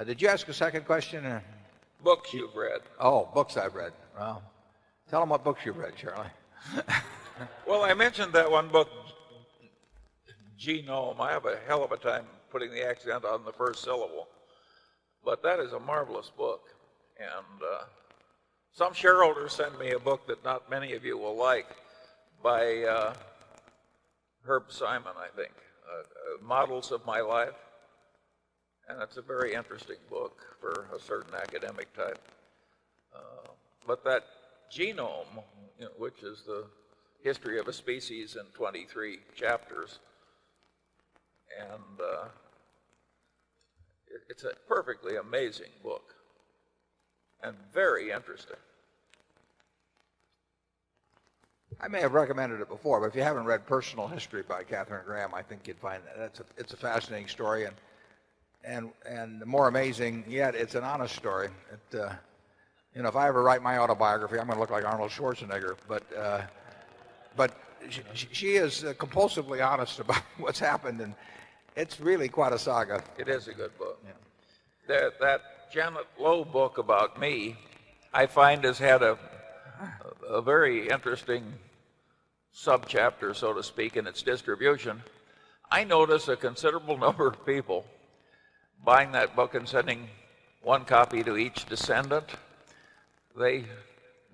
Did you ask a second question? Books you've read. Oh, books I've read. Well, tell them what books you've read, Charlie. Well, I mentioned that one book, Genome. I have a hell of a time putting the accent on the first syllable. But that is a marvelous book. And some shareholders send me a book that not many of you will like by Herb Simon, I think, Models of My Life. And it's a very interesting book for a certain academic type. But that Genome, which is the history of a species in 23 chapters, and it's a perfectly amazing book and very interesting. I may have recommended it before, but if you haven't read Personal History by Katharine Graham, I think you'd find that it's a fascinating story, and more amazing yet, it's an honest story. If I ever write my autobiography, I'm going to look like Arnold Schwarzenegger. But she is compulsively honest about what's happened, and it's really quite a saga. It is a good book. Yeah. That Janet Lowe book about me, I find has had a very interesting subchapter, so to speak, in its distribution. I notice a considerable number of people buying that book and sending one copy to each descendant. They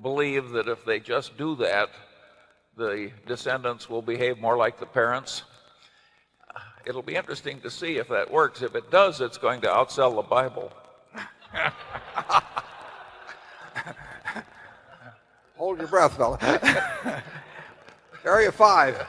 believe that if they just do that, the descendants will behave more like the parents. It'll be interesting to see if that works. If it does, it's going to outsell the Bible. Hold your breath, fella. Area 5.